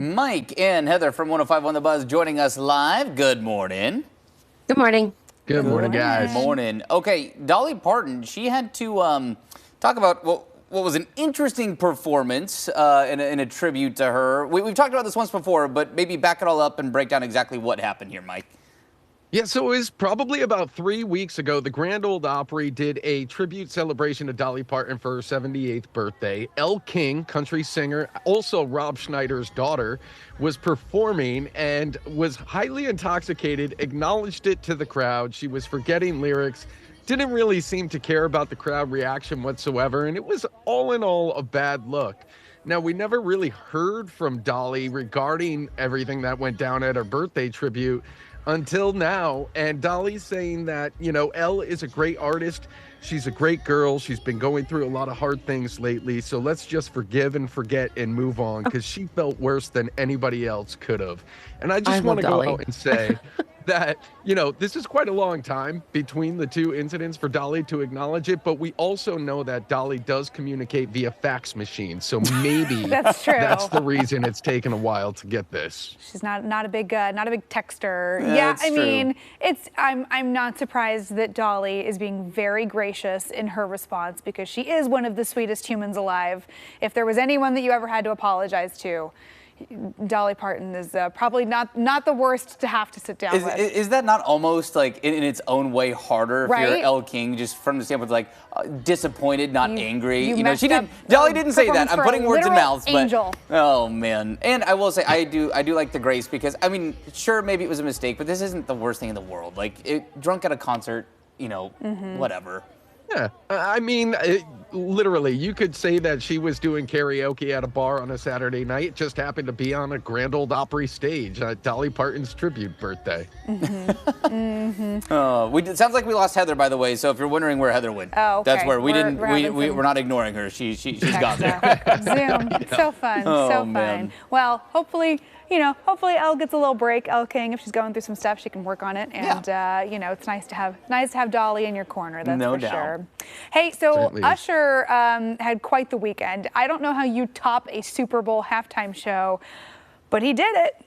Mike and Heather from 105 The Buzz joining us live. Good morning. Good morning. Good morning, guys. Morning. Okay, Dolly Parton, she had to talk about what was an interesting performance in a tribute to her. We've talked about this once before, but maybe back it all up and break down exactly what happened here, Mike. Yeah, so it was probably about 3 weeks ago. The Grand Ole Opry did a tribute celebration to Dolly Parton for her 78th birthday. Elle King, country singer, also Rob Schneider's daughter, was performing and was highly intoxicated, acknowledged it to the crowd. She was forgetting lyrics, didn't really seem to care about the crowd reaction whatsoever, and it was all in all a bad look. Now, we never really heard from Dolly regarding everything that went down at her birthday tribute until now, and Dolly's saying that, Elle is a great artist. She's a great girl. She's been going through a lot of hard things lately, so let's just forgive and forget and move on, because she felt worse than anybody else could have. And I just want to go out and say that, this is quite a long time between the two incidents for Dolly to acknowledge it, but we also know that Dolly does communicate via fax machine, so maybe that's true. That's the reason it's taken a while to get this. She's not a big texter. Yeah, I mean, I'm not surprised that Dolly is being very gracious in her response, because she is one of the sweetest humans alive. If there was anyone that you ever had to apologize to, Dolly Parton is probably not the worst to have to sit down with. Is that not almost like in its own way harder if right? you're Elle King, just from the standpoint of like disappointed, not angry? Dolly didn't say that. I'm putting words in mouths, angel. But oh man. And I will say I do like the grace, because I mean, sure, maybe it was a mistake, but this isn't the worst thing in the world. Like drunk at a concert, whatever. Yeah, I mean, literally, you could say that she was doing karaoke at a bar on a Saturday night. It just happened to be on a Grand Ole Opry stage at Dolly Parton's tribute birthday. It sounds like we lost Heather, by the way. So if you're wondering where Heather went, that's where we're not ignoring her. She's gone there. Zoom. So fun. So fun. Man. Well, hopefully Elle gets a little break. Elle King, if she's going through some stuff, she can work on it. And it's nice to have Dolly in your corner. That's no for doubt. Sure. Hey, so Certainly. Usher had quite the weekend. I don't know how you top a Super Bowl halftime show, but he did it.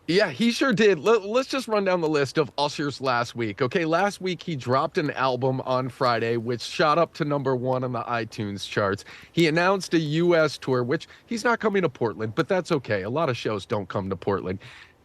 Yeah, he sure did. Let's just run down the list of Usher's last week. Okay, last week he dropped an album on Friday, which shot up to #1 on the iTunes charts. He announced a U.S. tour, which he's not coming to Portland, but that's okay. A lot of shows don't come to Portland.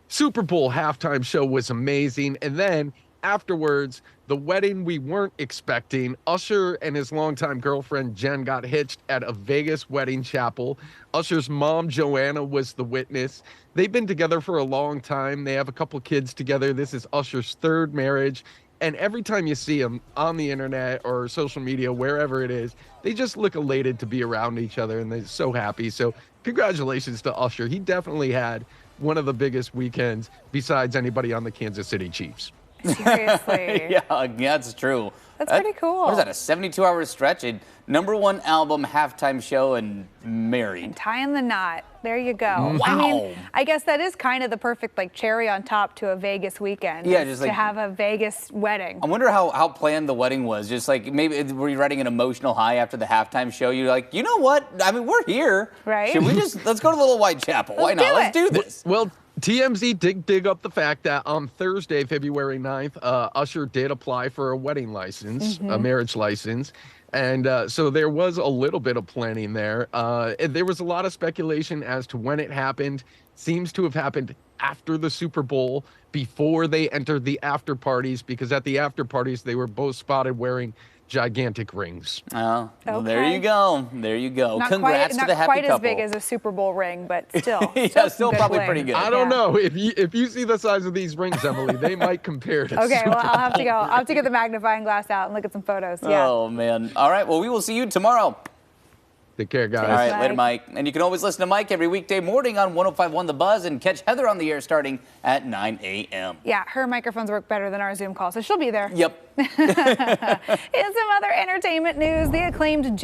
Super Bowl halftime show was amazing. And then afterwards, the wedding we weren't expecting. Usher and his longtime girlfriend, Jen, got hitched at a Vegas wedding chapel. Usher's mom, Joanna, was the witness. They've been together for a long time. They have a couple kids together. This is Usher's third marriage. And every time you see them on the internet or social media, wherever it is, they just look elated to be around each other, and they're so happy. So congratulations to Usher. He definitely had one of the biggest weekends besides anybody on the Kansas City Chiefs. Seriously. Yeah, that's true. That's pretty cool. What is that, a 72-hour stretch? A #1 album, halftime show, and married. And tying the knot. There you go. Wow. I mean, I guess that is kind of the perfect cherry on top to a Vegas weekend. Yeah, just to have a Vegas wedding. I wonder how planned the wedding was. Just maybe were you riding an emotional high after the halftime show? You're like, you know what? I mean, we're here. Right. Should we let's go to Little Whitechapel? Why not? Let's do this. Well, TMZ did dig up the fact that on Thursday, February 9th, Usher did apply for a wedding license, a marriage license. And so there was a little bit of planning there. There was a lot of speculation as to when it happened. Seems to have happened after the Super Bowl, before they entered the after parties, because at the after parties, they were both spotted wearing gigantic rings. Oh, well, there you go. There you go. Congrats to the happy couple. Not quite as big as a Super Bowl ring, but still. Yeah, still probably bling. pretty good. I don't know. If you see the size of these rings, Emily, they might compare to Okay, Super well, I'll have to Bowl go. I'll have to get the magnifying glass out and look at some photos. Yeah. Oh, man. All right, well, we will see you tomorrow. Take care, guys. All right, later, Mike. And you can always listen to Mike every weekday morning on 105.1 The Buzz, and catch Heather on the air starting at 9 a.m. Yeah, her microphones work better than our Zoom call, so she'll be there. Yep. In some other entertainment news, the acclaimed